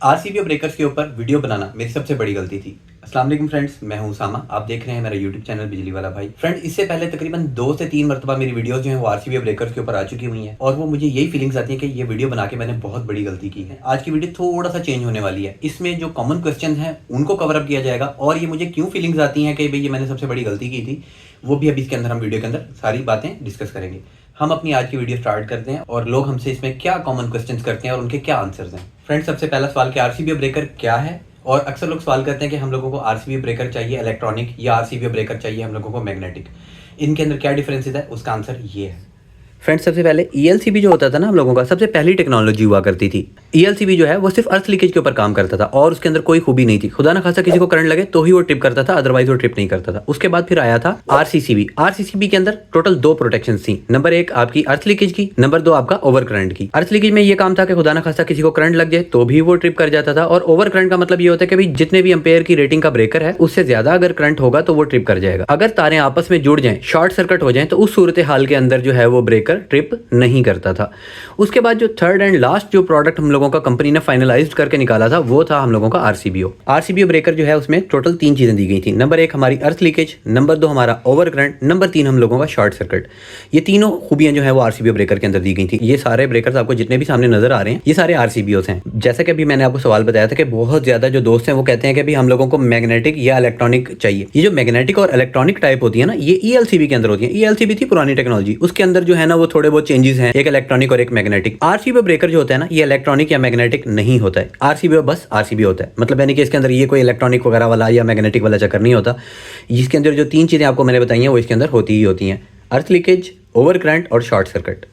RCB breakers के ऊपर video बनाना मेरी सबसे बड़ी गलती थी। अस्सलाम वालेकुम फ्रेंड्स, मैं हूं उसामा। आप देख रहे हैं मेरा यूट्यूब चैनल बिजली वाला भाई। फ्रेंड, इससे पहले तकरीबन 2 से 3 मरतबा मेरी वीडियोस जो है वो आरसीबी ब्रेकर्स के ऊपर आ चुकी हुई हैं और वो मुझे यही फीलिंग्स आती है कि ये वीडियो बना के मैंने बहुत बड़ी गलती की है। आज की वीडियो थोड़ा सा चेंज होने वाली है। इसमें जो कॉमन क्वेश्चन हैं उनको कवर अप किया जाएगा और ये मुझे क्यों फीलिंग्स आती हैं कि भाई ये मैंने सबसे बड़ी गलती की थी, वो भी अभी इसके अंदर हम वीडियो के अंदर सारी बातें डिस्कस करेंगे। हम अपनी आज की वीडियो स्टार्ट करते हैं और लोग हमसे इसमें क्या कॉमन क्वेश्चंस करते हैं और उनके क्या आंसर्स हैं। फ्रेंड्स, सबसे पहला सवाल कि आरसीबी ब्रेकर क्या है, और अक्सर लोग सवाल करते हैं कि हम लोगों को आरसीबी ब्रेकर चाहिए इलेक्ट्रॉनिक या आरसीबी ब्रेकर चाहिए हम लोगों को मैग्नेटिक। इनके अंदर क्या डिफरेंसेस है, उसका आंसर ये है। फ्रेंड्स, सबसे पहले ईएलसीबी जो होता था ना हम लोगों का, सबसे पहली टेक्नोलॉजी हुआ करती थी। ईएलसीबी जो है वो सिर्फ अर्थ लीकेज के ऊपर काम करता था और उसके अंदर कोई खूबी नहीं थी। खुदा ना खासा किसी को करंट लगे तो ही वो ट्रिप करता था, अदरवाइज वो ट्रिप नहीं करता था। उसके बाद फिर आया था आरसीसीबी। आरसीसीबी के अंदर टोटल 2 प्रोटेक्शन थी। नंबर 1 आपकी अर्थ लीकेज की, नंबर 2 आपका ओवर करंट की। अर्थ लीकेज में ये काम था कि खुदा ना खासा किसी को करंट लग जाए तो भी वो ट्रिप कर जाता था, और ओवर करंट का मतलब ये होता है कि भाई जितने भी एम्पेयर की रेटिंग का ब्रेकर है उससे ज्यादा अगर करंट होगा तो वो ट्रिप कर जाएगा। अगर तारें आपस में जुड़ जाएं, शॉर्ट सर्किट हो जाए, तो उस सूरत हाल के अंदर जो है वो ब्रेकर ट्रिप नहीं करता था। उसके बाद जो थर्ड एंड लास्ट जो प्रोडक्ट हम लोगों का कंपनी ने फाइनलाइज्ड करके निकाला था वो था हम लोगों का आरसीबीओ। आरसीबीओ ब्रेकर जो है उसमें टोटल 3 चीजें दी गई थी। नंबर 1 हमारी अर्थ लीकेज, नंबर 2 हमारा ओवर करंट, नंबर 3 हम लोगों का शॉर्ट सर्किट। ये तीनों खूबियां जो है वो आरसीबीओ ब्रेकर के अंदर दी गई थी। ये सारे ब्रेकर्स आपको जितने भी सामने नजर आ रहे हैं ये सारे आरसीबीओ हैं। जैसा कि अभी मैंने आपको सवाल बताया था कि बहुत ज्यादा जो दोस्त हैं वो कहते हैं कि भाई हम लोगों को मैग्नेटिक या इलेक्ट्रॉनिक चाहिए। ये जो मैग्नेटिक और इलेक्ट्रॉनिक टाइप होती है ना, ये ईएलसीबी के अंदर होती है। ईएलसीबी थी पुरानी टेक्नोलॉजी, उसके अंदर जो है ना वो थोड़े बहुत चेंजेस हैं, एक इलेक्ट्रॉनिक और एक मैग्नेटिक। आरसीबी ब्रेकर जो होता है ना ये इलेक्ट्रॉनिक या मैग्नेटिक नहीं होता है। आरसीबी बस आरसीबी होता है, मतलब यानी कि इसके अंदर ये कोई इलेक्ट्रॉनिक वगैरह वाला या मैग्नेटिक वाला चक्कर नहीं होता। इसके अंदर जो 3 चीजें आपको मैंने बताई हैं वो इसके अंदर होती ही होती हैं, अर्थ लीकेज, ओवर करंट और short circuit.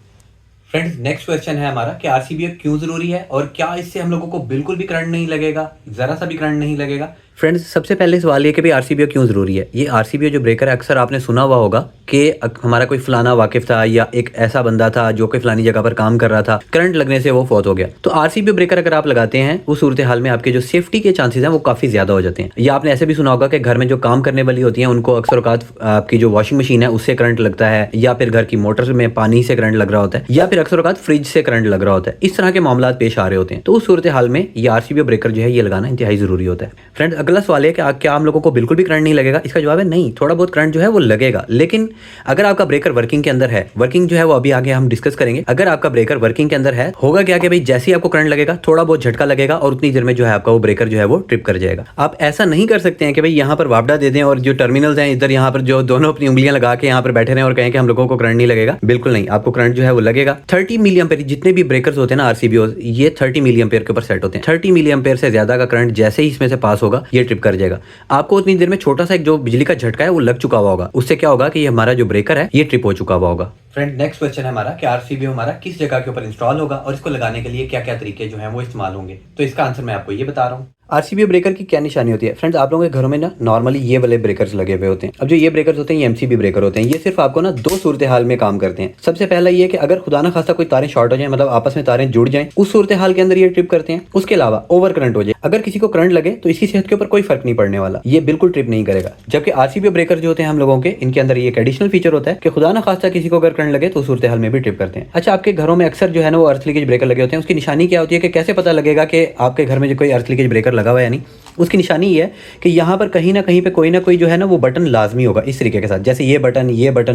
Friends, next question है हमारा कि आरसीबी क्यों जरूरी है और क्या इससे हम लोगों को बिल्कुल भी करंट नहीं लगेगा, जरा सा भी करंट नहीं लगेगा। फ्रेंड्स, सबसे पहले सवाल ये कि भाई आरसीबी क्यों जरूरी है। ये आरसीबी जो ब्रेकर है अक्सर आपने सुना हुआ होगा कि हमारा कोई फलाना वाकिफ था या एक ऐसा बंदा था जो कोई फलानी जगह पर काम कर रहा था, करंट लगने से वो फौत हो गया। तो आरसीबी ब्रेकर अगर आप लगाते हैं उस सूरत हाल में आपके जो सेफ्टी के चांसेस हैं वो काफी ज्यादा हो जाते हैं। या आपने ऐसे भी सुना होगा कि घर में जो काम करने वाली होती हैं उनको अक्सर औकात आपकी जो वॉशिंग मशीन है उससे करंट लगता है, या फिर घर की मोटर में पानी से करंट लग रहा होता है, या फिर अक्सर औकात फ्रिज से करंट लग रहा होता है। इस तरह के मामला पेश आ रहे होते हैं। तो उस सूरत हाल में ये आरसीबी ब्रेकर जो है ये लगाना इंतहाई जरूरी होता है। फ्रेंड्स, अगला सवाल है कि क्या हम लोगों को बिल्कुल भी करंट नहीं लगेगा। इसका जवाब है नहीं, थोड़ा बहुत करंट जो है वो लगेगा। लेकिन अगर आपका ब्रेकर वर्किंग के अंदर है, वर्किंग जो है वो अभी आगे हम डिस्कस करेंगे, अगर आपका ब्रेकर वर्किंग के अंदर है होगा क्या कि भाई जैसे ही आपको करंट लगेगा थोड़ा बहुत झटका लगेगा और उतनी देर में जो है आपका वो ब्रेकर जो है वो ट्रिप कर जाएगा। आप ऐसा नहीं कर सकते हैं कि भाई यहाँ पर वापडा दे दें और जो टर्मिनल्स हैं इधर यहाँ पर जो दोनों अपनी उंगलियां लगा के यहाँ पर बैठे रहे और कहें कि हम लोगों को करंट नहीं लगेगा। बिल्कुल नहीं, आपको करंट जो है वो लगेगा। 30 मिली एम्पेयर जितने भी ब्रेकर्स होते हैं ना आरसीबी, ये 30 मिली एम्पेयर के ऊपर सेट होते हैं। 30 मिली एम्पेयर से ज्यादा का करंट जैसे ही इसमें से पास होगा ये ट्रिप कर जाएगा। आपको उतनी देर में छोटा सा एक जो बिजली का झटका है वो लग चुका हुआ होगा, उससे क्या होगा कि ये हमारा जो ब्रेकर है ये ट्रिप हो चुका हुआ होगा। फ्रेंड, नेक्स्ट क्वेश्चन है हमारा कि आरसीबी हमारा किस जगह के ऊपर इंस्टॉल होगा और इसको लगाने के लिए क्या क्या तरीके जो हैं वो इस्तेमाल होंगे। तो इसका आंसर मैं आपको ये बता रहा हूँ। आरसीबी ब्रेकर की क्या निशानी होती है। फ्रेंड्स, आप लोगों के घरों में ना नॉर्मली ये वाले ब्रेकर्स लगे हुए होते हैं। अब जो ये ब्रेकर्स होते हैं ये एमसीबी ब्रेकर होते हैं। ये सिर्फ आपको ना 2 सूरत हाल में काम करते हैं। सबसे पहला ये कि अगर खुदा ना खासा कोई तारें शॉर्ट हो जाए, मतलब आपस में तारें जुड़ जाएं, उस सूरत हाल के अंदर ये ट्रिप करते हैं। उसके अलावा ओवर करंट हो जाए, अगर किसी को करंट लगे तो इसकी सेहत के ऊपर कोई फर्क नहीं पड़ने वाला, ये बिल्कुल ट्रिप नहीं करेगा। जबकि आरसीबी ब्रेकर जो होते हैं हम लोगों के, इनके अंदर ये एक एडिशनल फीचर होता है कि खुदा ना खासा किसी को अगर करंट लगे तो सूरत हाल में भी ट्रिप करते हैं। अच्छा, आपके घरों में अक्सर जो है ना वो अर्थ लीकेज ब्रेकर लगे होते हैं। उसकी निशानी क्या होती है कि कैसे पता लगेगा कि आपके घर में जो कोई अर्थ लीकेज ब्रेकर लगा हुआ है या नहीं। उसकी निशानी ये है कि यहाँ पर कहीं ना कहीं पे कोई ना कोई जो है ना वो बटन लाजमी होगा इस तरीके के साथ, जैसे ये बटन,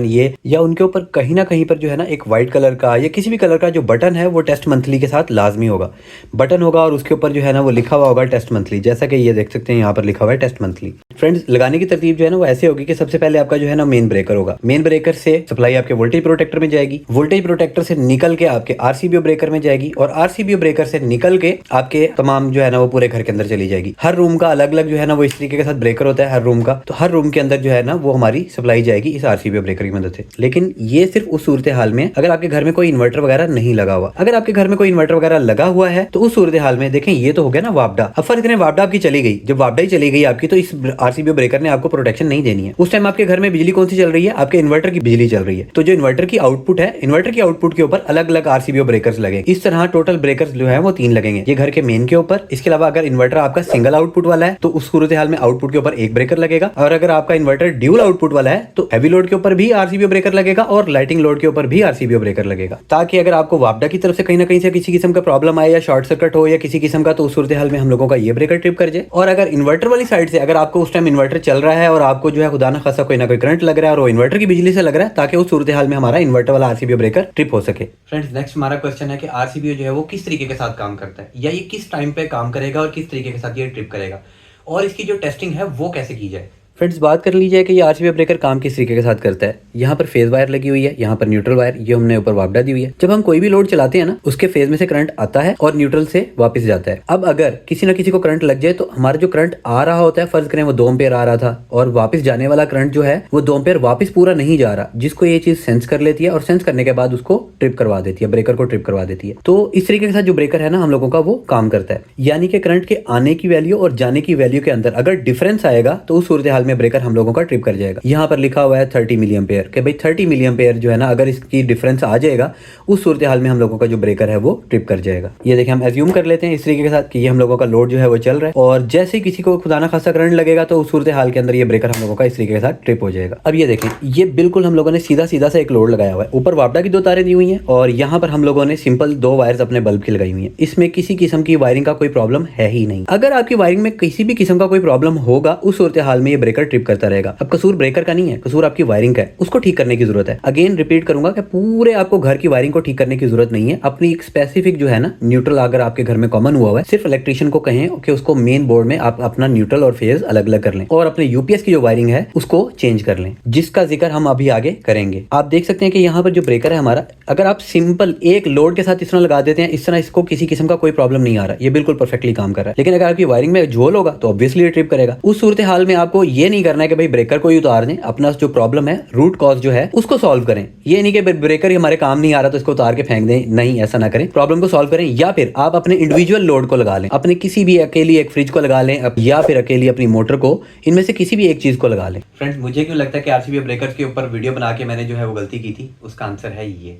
ये या उनके ऊपर कहीं ना कहीं पर जो है ना एक व्हाइट कलर का या किसी भी कलर का जो बटन है वो टेस्ट मंथली के साथ लाजमी होगा। बटन होगा और उसके ऊपर जो है ना वो लिखा हुआ होगा टेस्ट मंथली, जैसा कि ये देख सकते हैं यहाँ पर लिखा हुआ है टेस्ट मंथली। फ्रेंड्स, लगाने की तरतीब जो है ना वो ऐसे होगी कि सबसे पहले आपका जो है ना मेन ब्रेकर होगा। मेन ब्रेकर से सप्लाई आपके वोल्टेज प्रोटेक्टर में जाएगी, वोल्टेज प्रोटेक्टर से निकल के आपके आरसीबी ब्रेकर में जाएगी और आरसीबी ब्रेकर से निकल के आपके तमाम जो है ना वो पूरे घर के अंदर चली जाएगी। हर रूम का अलग अलग जो है ना वो इस तरीके के साथ ब्रेकर होता है हर रूम का, तो हर रूम के अंदर जो है ना वो हमारी सप्लाई जाएगी इस आरसीबी ब्रेकर की मदद से। लेकिन ये सिर्फ उस सूरत हाल में अगर आपके घर में कोई इन्वर्टर वगैरह नहीं लगा हुआ। अगर आपके घर में कोई इन्वर्टर वगैरह लगा हुआ है तो उस सूरत हाल में देखें ये तो हो गया ना वापडा। अब फर्ज करें वापडा आपकी चली गई, जब वापडा ही चली गई आपकी तो इस आरसीबी ब्रेकर ने आपको प्रोटेक्शन नहीं देनी है। उस टाइम आपके घर में बिजली कौन सी चल रही है, आपके इन्वर्टर की बिजली चल रही है। तो जो इन्वर्टर की आउटपुट है, इन्वर्टर की आउटपुट के ऊपर अलग अलग आरसीबी ब्रेकर्स लगेंगे। इस तरह टोटल ब्रेकर्स जो है वो 3 लगेंगे। ये घर के मेन के ऊपर, इसके अलावा अगर इन्वर्टर आपका सिंगल आउटपुट आउटपुट वाला है तो उस सूरत हाल में आउटपुट के ऊपर एक ब्रेकर लगेगा, और अगर आपका इन्वर्टर ड्यूल आउटपुट वाला है तो हैवी लोड के ऊपर भी आरसीबीओ ब्रेकर लगेगा और लाइटिंग लोड के ऊपर भी आरसीबीओ ब्रेकर लगेगा, ताकि अगर आपको वापडा की तरफ से कहीं ना कहीं से किसी किस्म का प्रॉब्लम आए या शॉर्ट सर्किट हो या किसी किस्म का, तो उस सूरत हाल में हम लोगों का ये ब्रेकर ट्रिप कर जाए। और अगर इन्वर्टर वाली साइड से अगर आपको उस टाइम इन्वर्टर चल रहा है और आपको जो है खुदा ना खासा कोई ना कोई करंट लग रहा है और वो इन्वर्टर की बिजली से लग रहा है, ताकि उस सूरत हाल में हमारा इन्वर्टर वाला आरसीबीओ ब्रेकर ट्रिप हो सके। फ्रेंड्स, नेक्स्ट हमारा क्वेश्चन है कि आरसीबीओ जो है वो किस तरीके के साथ काम करता है, या ये किस टाइम पे काम करेगा और किस तरीके के साथ ये ट्रिप करेगा, और इसकी जो टेस्टिंग है वो कैसे की जाए। फ्रेंड्स, बात कर ली जाए कि ये आरसीबीओ ब्रेकर काम किस तरीके के साथ करता है। यहाँ पर फेज वायर लगी हुई है, यहाँ पर न्यूट्रल वायर, ये हमने ऊपर वापडा दी हुई है। जब हम कोई भी लोड चलाते हैं ना, उसके फेज में से करंट आता है और न्यूट्रल से वापस जाता है। अब अगर किसी ना किसी को करंट लग जाए तो हमारा जो करंट आ रहा होता है, फर्ज करें वो 2 एम्पीयर आ रहा था और वापस जाने वाला करंट जो है वो 2 एम्पीयर वापस पूरा नहीं जा रहा, जिसको ये चीज सेंस कर लेती है और सेंस करने के बाद उसको ट्रिप करवा देती है, ब्रेकर को ट्रिप करवा देती है। तो इस तरीके के साथ जो ब्रेकर है ना हम लोगों का, वो काम करता है। यानी कि करंट के आने की वैल्यू और जाने की वैल्यू के अंदर अगर डिफरेंस आएगा तो उस सूरत हाल में ब्रेकर हम लोगों का ट्रिप कर जाएगा। यहाँ पर लिखा हुआ है 30 मिली एम्पेयर कि भाई 30 मिली एम्पेयर जो है ना, अगर इसकी डिफरेंस आ जाएगा उस सूरत हाल में हम लोगों का जो ब्रेकर है वो ट्रिप कर जाएगा। ये देखिए, हम एज्यूम कर लेते हैं इस तरीके के साथ कि ये हम लोगों का लोड जो है वो चल रहा है, और जैसे ही किसी को खुदा ना खासा करंट लगेगा तो उस सूरत हाल के अंदर ये ब्रेकर हम लोगों का इस तरीके के साथ ट्रिप हो जाएगा। अब ये देखें, ये बिल्कुल हम लोगों ने सीधा सीधा सा एक लोड लगाया हुआ है, ऊपर वापडा की 2 तारें दी हुई हैं और यहाँ पर हम लोगों ने सिंपल 2 वायर्स अपने बल्ब की लगाई हुई हैं। इसमें किसी किस्म की वायरिंग का कोई प्रॉब्लम है ही नहीं। अगर आपकी वायरिंग में किसी भी किस्म का कोई प्रॉब्लम होगा उस सूरत हाल में ये ब्रेकर ट्रिप करता रहेगा। अब कसूर ब्रेकर का नहीं है, कसूर आपकी वायरिंग का है, उसको ठीक करने की जरूरत है। अगेन रिपीट करूंगा कि पूरे आपको घर की वायरिंग को ठीक करने की जरूरत नहीं है। अपनी एक स्पेसिफिक जो है ना न्यूट्रल अगर आपके घर में कॉमन हुआ है, सिर्फ इलेक्ट्रिशियन को कहें कि उसको मेन बोर्ड में आप अपना न्यूट्रल और फेज अलग अलग कर लें और अपने यूपीएस की जो वायरिंग है उसको चेंज कर लें, जिसका जिक्र हम अभी आगे करेंगे। आप देख सकते हैं कि यहाँ पर जो ब्रेकर है हमारा, अगर आप सिंपल एक लोड के साथ इस तरह लगा देते हैं, इस तरह इसको किसी किस्म का कोई प्रॉब्लम नहीं आ रहा, ये बिल्कुल परफेक्टली काम कर रहा है। लेकिन अगर आपकी वायरिंग में झोल होगा तो ऑब्वियसली ट्रिप करेगा। उस सूरत हाल में आपको ये नहीं करना है कि भाई ब्रेकर को ही उतार दें, अपना जो प्रॉब्लम है रूट कॉज जो है उसको सॉल्व करें। ये नहीं कि ब्रेकर ही हमारे काम नहीं आ रहा तो इसको उतार के फेंक दें, नहीं, ऐसा ना करें। प्रॉब्लम को सॉल्व करें, या फिर आप अपने इंडिविजुअल लोड को लगा लें, अपने किसी भी अकेली एक फ्रिज को लगा लें, या फिर अकेली अपनी मोटर को, इनमें से किसी भी एक चीज को लगा लें। फ्रेंड्स, मुझे क्यों लगता है कि आरसीबीओ ब्रेकर्स के ऊपर वीडियो बना के मैंने जो है वो गलती की थी, उसका आंसर है ये।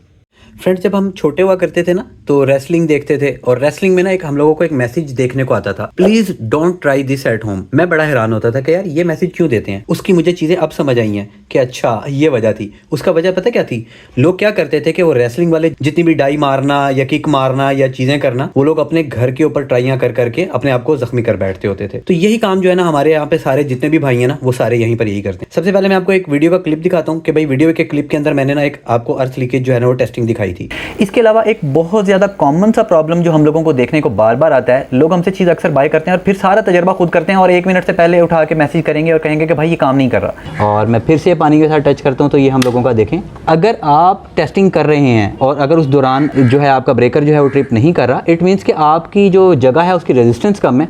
फ्रेंड्स, जब हम छोटे हुआ करते थे ना तो रेसलिंग देखते थे, और रेसलिंग में ना एक हम लोगों को एक मैसेज देखने को आता था, please don't try this at home. मैं बड़ा हैरान होता था कि यार ये मैसेज क्यों देते हैं। उसकी मुझे चीजें अब समझ आई हैं कि अच्छा ये वजह थी। उसका वजह पता क्या थी? लोग क्या करते थे कि वो रेसलिंग वाले जितनी भी डाई मारना या किक मारना या चीजें करना, वो लोग अपने घर के ऊपर ट्राइयां कर करके अपने आप को जख्मी कर बैठते होते थे। तो यही काम जो है ना हमारे यहाँ पे सारे जितने भी भाई हैं ना वो सारे यहीं पर यही करते हैं। सबसे पहले मैं आपको एक वीडियो का क्लिप दिखाता हूँ कि भाई वीडियो के क्लिप के अंदर मैंने ना एक आपको अर्थ लीकेज जो है ना वो टेस्टिंग दिखाई थी। इसके अलावा एक बहुत ज्यादा कॉमन सा प्रॉब्लम जो हम लोगों को देखने को बार बार आता है, लोग हमसे चीज अक्सर बाय करते हैं और फिर सारा तजर्बा खुद करते हैं और 1 मिनट से पहले उठा के मैसेज करेंगे और कहेंगे कि भाई ये काम नहीं कर रहा। और मैं फिर से पानी के साथ टच करता हूं तो ये हम लोगों का देखें, अगर आप टेस्टिंग कर रहे हैं और अगर उस दौरान जो है आपका ब्रेकर जो है वो ट्रिप नहीं कर रहा, इट मीन्स कि आपकी जो जगह है उसकी रेजिस्टेंस कम है।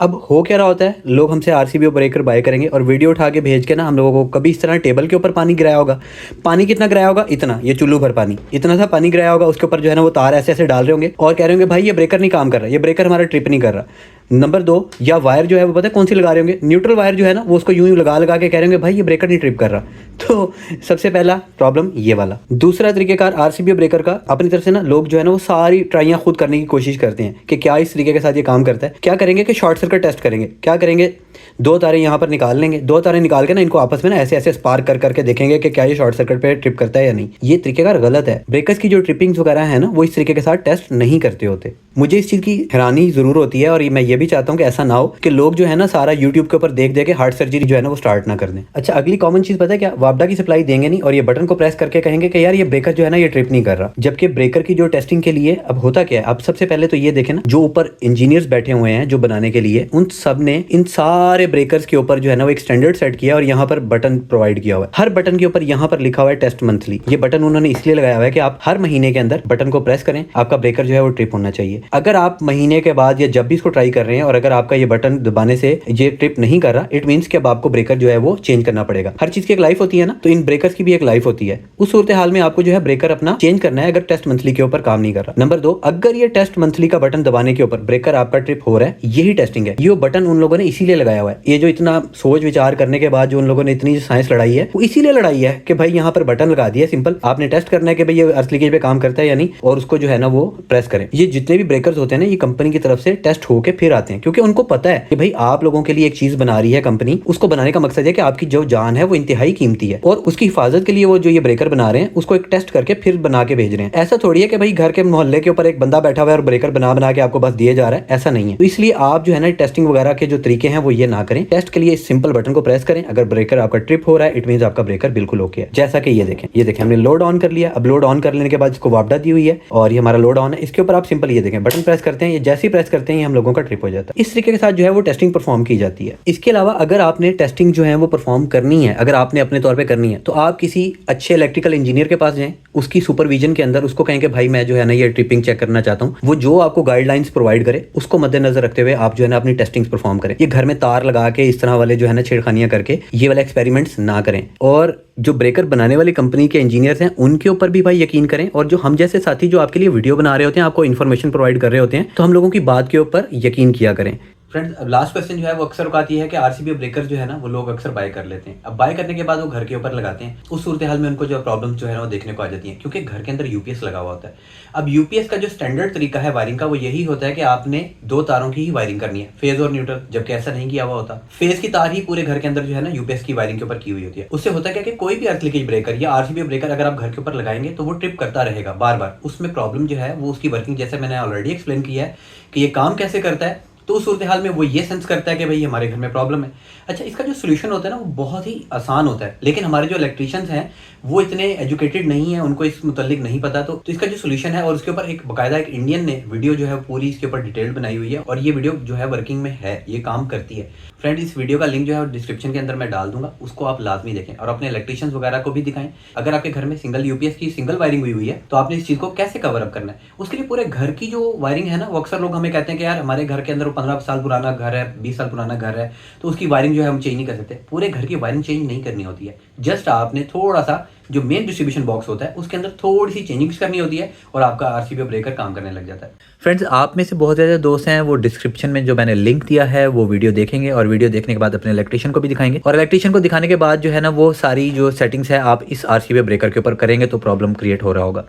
अब हो क्या रहा होता है, लोग हमसे आरसीबीओ ब्रेकर बाय करेंगे और वीडियो उठा के भेज के ना हम लोगों को कभी इस तरह टेबल के ऊपर पानी गिराया होगा। पानी कितना गिराया होगा? इतना, ये चुल्लू भर पानी, इतना सा पानी गिराया होगा। उसके ऊपर जो है ना वो तार ऐसे ऐसे डाल रहे होंगे और कह रहे होंगे भाई ये ब्रेकर नहीं काम कर रहा, ये ब्रेकर हमारा ट्रिप नहीं कर रहा। नंबर 2, या वायर जो है वो पता है कौन सी लगा रहे होंगे? न्यूट्रल वायर जो है ना वो उसको यूं ही लगा लगा के कह रहे होंगे भाई ये ब्रेकर नहीं ट्रिप कर रहा। तो सबसे पहला प्रॉब्लम ये वाला। दूसरा तरीकेकार आरसीबीओ ब्रेकर का, अपनी तरफ से ना लोग जो है ना वो सारी ट्राइयां खुद करने की कोशिश करते हैं कि क्या इस तरीके के साथ ये काम करता है। क्या करेंगे कि शॉर्ट सर्किट टेस्ट करेंगे। क्या करेंगे? 2 तारें यहाँ पर निकाल लेंगे, 2 तारें निकाल के ना इनको आपस में ना ऐसे ऐसे स्पार्क कर करके देखेंगे कि क्या ये शॉर्ट सर्किट पे ट्रिप करता है या नहीं। ये तरीकेकार गलत है। ब्रेकर्स की जो ट्रिपिंग्स वगैरह है ना वो इस तरीके के साथ टेस्ट नहीं करते होते। मुझे इस चीज की हैरानी जरूर होती है और मैं ये भी चाहता हूँ कि ऐसा ना हो कि लोग जो है ना सारा यूट्यूब के ऊपर देख दे के हार्ट सर्जरी जो है ना वो स्टार्ट ना कर दें। अच्छा, अगली कॉमन चीज पता है क्या? वापडा की सप्लाई देंगे नहीं और ये बटन को प्रेस करके कहेंगे कि यार ये ब्रेकर जो है ना ये ट्रिप नहीं कर रहा। जबकि ब्रेकर की जो टेस्टिंग के लिए अब होता क्या है, अब सबसे पहले तो ये देखें ना, जो ऊपर इंजीनियर्स बैठे हुए हैं जो बनाने के लिए, उन सब ने इन सारे ब्रेकर्स के ऊपर जो है ना वो एक स्टैंडर्ड सेट किया और यहाँ पर बटन प्रोवाइड किया हुआ है। हर बटन के ऊपर यहाँ पर लिखा हुआ है टेस्ट मंथली। ये बटन उन्होंने इसलिए लगाया हुआ है कि आप हर महीने के अंदर बटन को प्रेस करें, आपका ब्रेकर जो है वो ट्रिप होना चाहिए। अगर आप महीने के बाद या जब भी इसको ट्राई कर रहे हैं और अगर आपका ये बटन दबाने से ये ट्रिप नहीं कर रहा, इट मीन्स कि अब आपको ब्रेकर जो है वो चेंज करना पड़ेगा। हर चीज की एक लाइफ होती है ना, तो इन ब्रेकर्स की भी एक लाइफ होती है। उस सूरत हाल में आपको जो है ब्रेकर अपना चेंज करना है अगर टेस्ट मंथली के ऊपर काम नहीं कर रहा। नंबर 2, अगर ये टेस्ट मंथली का बटन दबाने के ऊपर ब्रेकर आपका ट्रिप हो रहा है, यही टेस्टिंग है। ये बटन उन लोगों ने इसीलिए लगाया लगाया हुआ है। ये जो इतना सोच विचार करने के बाद जो उन लोगों ने इतनी साइंस लड़ाई है वो इसीलिए लड़ाई है कि भाई यहाँ पर बटन लगा दिया, सिंपल आपने टेस्ट करना है कि भाई ये अर्थ लीकेज पे काम करता है या नहीं, और उसको जो है ना वो प्रेस करें। ये जितने भी ब्रेकर्स होते हैं ना, ये कंपनी की तरफ से टेस्ट होके फिर आते हैं, क्योंकि उनको पता है कि भाई आप लोगों के लिए एक चीज बना रही है कंपनी, उसको बनाने का मकसद है कि आपकी जो जान है वो इंतहाई कीमती है, और उसकी हिफाजत के लिए वो जो ये ब्रेकर बना रहे हैं उसको एक टेस्ट करके फिर बना के भेज रहे हैं। ऐसा थोड़ी है कि भाई घर के मोहल्ले के ऊपर एक बंदा बैठा हुआ है और ब्रेकर बना के आपको बस दिए जा रहा है, ऐसा नहीं है। तो इसलिए आप जो है ना टेस्टिंग वगैरह के जो तरीके हैं वो ये ना करें। टेस्ट के लिए इस सिंपल बटन को प्रेस करें, अगर ब्रेकर आपका ट्रिप हो रहा है इट मींस आपका ब्रेकर बिल्कुल ओके है। जैसा कि ये देखें हमने लोड ऑन कर लिया। अब लोड ऑन कर लेने के बाद इसको वापडा दी हुई है और ये हमारा लोड ऑन है। इसके ऊपर आप सिंपल ये देखें बटन प्रेस करते हैं, ये जैसे ही प्रेस करते हैं ये हम लोगों का ट्रिप हो जाता है। इस तरीके के साथ जो है वो टेस्टिंग परफॉर्म की जाती है। इसके अलावा अगर आपने टेस्टिंग जो है वो परफॉर्म करनी है, अगर आपने अपने तौर पे करनी है, तो आप किसी अच्छे इलेक्ट्रिकल इंजीनियर के पास जाएं, उसकी सुपरविजन के अंदर उसको कहें कि भाई मैं जो है ना ये ट्रिपिंग चेक करना चाहता हूँ। वो जो आपको गाइडलाइंस प्रोवाइड करे उसको मद्देनजर रखते हुए आप जो है ना अपनी टेस्टिंग परफॉर्म करें। ये घर में तार लगा के इस तरह वाले जो है ना छेड़खानियां करके ये वाले एक्सपेरिमेंट्स ना करें। और जो ब्रेकर बनाने वाली कंपनी के इंजीनियर्स हैं उनके ऊपर भी भाई यकीन करें, और जो हम जैसे साथी जो आपके लिए वीडियो बना रहे होते हैं, आपको इन्फॉर्मेशन प्रोवाइड कर रहे होते हैं, तो हम लोगों की बात के ऊपर यकीन किया करें। फ्रेंड्स, अब लास्ट क्वेश्चन जो है वो अक्सर औकात ये है कि आरसीबी ब्रेकर जो है ना वो लोग अक्सर बाय कर लेते हैं। अब बाय करने के बाद वो घर के ऊपर लगाते हैं, उस सूरत हाल में उनको जो प्रॉब्लम जो है ना वो देखने को आ जाती है, क्योंकि घर के अंदर यूपीएस लगा हुआ होता है। अब यूपीएस का जो स्टैंडर्ड तरीका है वायरिंग का वो यही होता है कि आपने 2 तारों की ही वायरिंग करनी है, फेज और न्यूट्रल, जबकि ऐसा नहीं किया हुआ होता। फेज की तार ही पूरे घर के अंदर जो है ना यूपीएस की वायरिंग के ऊपर की हुई होती है। उससे होता है क्या कि कोई भी अर्थ लीकेज ब्रेकर या आरसीबी ब्रेकर अगर आप घर के ऊपर लगाएंगे तो वो ट्रिप करता रहेगा बार बार। उसमें प्रॉब्लम जो है वो उसकी वर्किंग, जैसे मैंने ऑलरेडी एक्सप्लेन किया है कि ये काम कैसे करता है, तो उस सूरत हाल में वो ये सेंस करता है कि भाई हमारे घर में प्रॉब्लम है। अच्छा, इसका जो सोल्यूशन होता है ना वो बहुत ही आसान होता है, लेकिन हमारे जो इलेक्ट्रीशियंस हैं वो इतने एजुकेटेड नहीं है, उनको इस मुतल्लिक नहीं पता। तो इसका जो सोल्यूशन है, और उसके ऊपर एक बाकायदा एक इंडियन ने वीडियो जो है पूरी इसके ऊपर डिटेल्ड बनाई हुई है, और ये वीडियो जो है वर्किंग में है, ये काम करती है। फ्रेंड, इस वीडियो का लिंक जो है डिस्क्रिप्शन के अंदर मैं डाल दूंगा, उसको आप लाजमी देखें और अपने इलेक्ट्रीशियंस वगैरह को भी दिखाएं। अगर आपके घर में सिंगल यूपीएस की सिंगल वायरिंग हुई हुई है तो आपने इस चीज़ को कैसे कवर अप करना है। उसके लिए पूरे घर की जो वायरिंग है ना, वो अक्सर लोग हमें कहते हैं कि यार हमारे घर के अंदर 15 साल पुराना घर है, 20 साल पुराना घर है, तो उसकी वायरिंग जो है हम चेंज नहीं कर सकते। पूरे घर की वायरिंग चेंज नहीं करनी होती है, जस्ट आपने थोड़ा सा जो मेन डिस्ट्रीब्यूशन बॉक्स होता है उसके अंदर थोड़ी सी चेंजिंग्स करनी होती है और आपका आरसीबी ब्रेकर काम करने लग जाता है। फ्रेंड्स, आप में से बहुत ज़्यादा दोस्त हैं वो डिस्क्रिप्शन में जो मैंने लिंक दिया है वो वीडियो देखेंगे, और वीडियो देखने के बाद अपने इलेक्ट्रीशियन को भी दिखाएंगे, और इलेक्ट्रीशियन को दिखाने के बाद जो है ना वो सारी जो सेटिंग्स है आप इस आरसीबी ब्रेकर के ऊपर करेंगे तो प्रॉब्लम क्रिएट हो रहा होगा।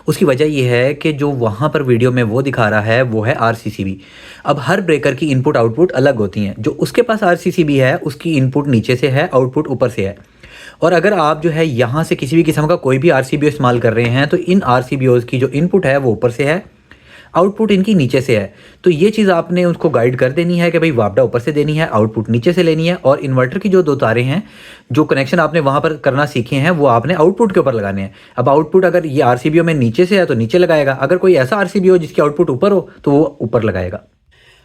उसकी वजह यह है कि जो वहाँ पर वीडियो में वो दिखा रहा है वो है आरसीसीबी। अब हर ब्रेकर की इनपुट आउटपुट अलग होती हैं। जो उसके पास आरसीसीबी है उसकी इनपुट नीचे से है, आउटपुट ऊपर से है। और अगर आप जो है यहाँ से किसी भी किस्म का कोई भी आरसीबीओ इस्तेमाल कर रहे हैं तो इन आरसीबीओज़ की जो इनपुट है वो ऊपर से है, आउटपुट इनकी नीचे से है। तो ये चीज़ आपने उसको गाइड कर देनी है कि भाई वापडा ऊपर से देनी है, आउटपुट नीचे से लेनी है, और इन्वर्टर की जो 2 तारें हैं, जो कनेक्शन आपने वहाँ पर करना सीखे हैं वो आपने आउटपुट के ऊपर लगाने हैं। अब आउटपुट अगर ये आरसीबीओ में नीचे से है तो नीचे लगाएगा, अगर कोई ऐसा आरसीबीओ जिसकी आउटपुट ऊपर हो तो वो ऊपर लगाएगा।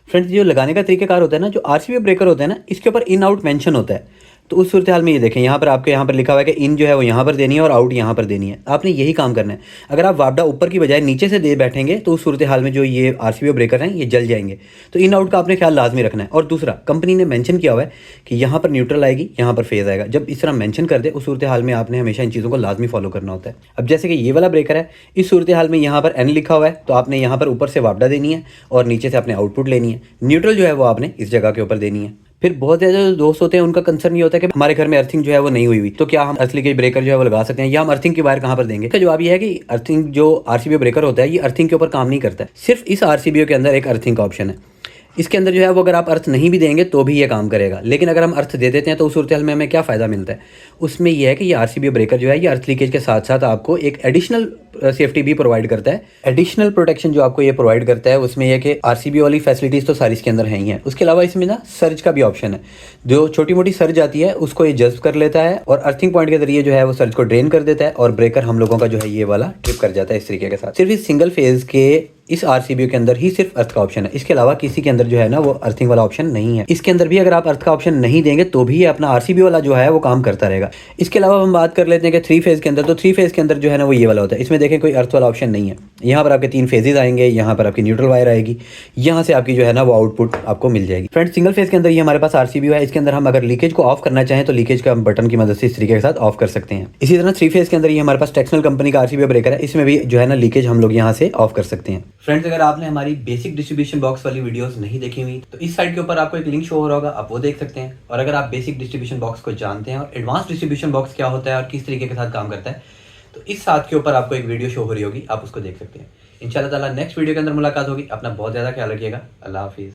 फ्रेंड्स, जो लगाने का तरीकाकार होता है ना, जो आरसीबी ब्रेकर होता है ना, इसके ऊपर इन आउट मेंशन होता है। तो उस सूरत हाल में ये देखें, यहाँ पर आपके यहाँ पर लिखा हुआ है कि इन जो है वो यहाँ पर देनी है और आउट यहाँ पर देनी है। आपने यही काम करना है। अगर आप वापडा ऊपर की बजाय नीचे से दे बैठेंगे तो उस सूरत हाल में जो ये आरसीबी ब्रेकर हैं ये जल जाएंगे। तो इन आउट का आपने ख्याल लाजमी रखना है। और दूसरा, कंपनी ने मेंशन किया हुआ है कि यहाँ पर न्यूट्रल आएगी, यहाँ पर फेज आएगा। जब इस तरह मेंशन कर दे उस सूरत हाल में आपने हमेशा इन चीज़ों को लाजमी फॉलो करना होता है। अब जैसे कि ये वाला ब्रेकर है, इस सूरत हाल में यहाँ पर एन लिखा हुआ है, तो आपने यहाँ पर ऊपर से वापडा देनी है और नीचे से आपने आउटपुट लेनी है। न्यूट्रल जो है वो आपने इस जगह के ऊपर देनी है। फिर बहुत ज़्यादा जो दोस्त होते हैं उनका कंसर्न ये होता है कि हमारे घर में अर्थिंग जो है वो नहीं हुई हुई, तो क्या हम अर्थ लीकेज ब्रेकर जो है वो लगा सकते हैं, या हम अर्थिंग की वायर कहाँ पर देंगे। इसका जवाब ये है कि अर्थिंग जो आरसीबी ब्रेकर होता है ये अर्थिंग के ऊपर काम नहीं करता है। सिर्फ इस आरसीबी के अंदर एक अर्थिंग का ऑप्शन है। इसके अंदर जो है वो अगर आप अर्थ नहीं भी देंगे तो भी ये काम करेगा, लेकिन अगर हम अर्थ दे देते हैं तो उस सूरत हाल में हमें क्या फ़ायदा मिलता है। उसमें यह है कि ये आरसीबी ब्रेकर जो है ये अर्थ लीकेज के साथ साथ आपको एक एडिशनल सेफ्टी भी प्रोवाइड करता है। एडिशनल प्रोटेक्शन जो आपको ये प्रोवाइड करता है उसमें यह कि आरसीबी वाली फैसिलिटीज़ तो सारी इसके अंदर है ही है। उसके अलावा इसमें ना सर्ज का भी ऑप्शन है। जो छोटी मोटी सर्ज आती है उसको ये जज्ब कर लेता है और अर्थिंग पॉइंट के जरिए जो है वो सर्ज को ड्रेन कर देता है, और ब्रेकर हम लोगों का जो है ये वाला ट्रिप कर जाता है इस तरीके के साथ। सिर्फ इस सिंगल फेज के इस आरसीबी के अंदर ही सिर्फ अर्थ का ऑप्शन है। इसके अलावा किसी के अंदर जो है ना वो अर्थिंग वाला ऑप्शन नहीं है। इसके अंदर भी अगर आप अर्थ का ऑप्शन नहीं देंगे तो भी अपना आरसीबी वाला जो है वो काम करता रहेगा। इसके अलावा हम बात कर लेते हैं कि 3 फेज के अंदर, तो 3 फेज के अंदर जो है ना वो ये वाला होता है। इसमें देखें कोई अर्थ वाला ऑप्शन नहीं है। यहाँ पर आपके 3 फेजेज आएंगे, यहाँ पर आपकी न्यूट्रल वायर आएगी, यहाँ से आपकी जो है ना वो आउटपुट आपको मिल जाएगी। फ्रेंड्स, सिंगल फेज के अंदर ये हमारे पास आरसीबी है। इसके अंदर हम अगर लीकेज को ऑफ करना चाहें तो लीकेज का बटन की मदद से इस तरीके के साथ ऑफ कर सकते हैं। इसी तरह 3 फेज के अंदर ये हमारे पास टेक्सनल कंपनी का आरसीबी ब्रेकर है, इसमें भी जो है ना लीकेज हम लोग यहाँ से ऑफ कर सकते हैं। फ्रेंड्स, अगर आपने हमारी बेसिक डिस्ट्रीब्यूशन बॉक्स वाली वीडियोस नहीं देखी हुई तो इस साइट के ऊपर आपको एक लिंक शो हो रहा होगा, आप वो देख सकते हैं। और अगर आप बेसिक डिस्ट्रीब्यूशन बॉक्स को जानते हैं और एडवांस डिस्ट्रीब्यूशन बॉक्स क्या होता है और किस तरीके के साथ काम करता है, तो इस साथ के ऊपर आपको एक वीडियो शो हो रही होगी, आप उसको देख सकते हैं। इंशाल्लाह ताला नेक्स्ट वीडियो के अंदर मुलाकात होगी। अपना बहुत ज़्यादा ख्याल रखिएगा। अल्लाह हाफिज़।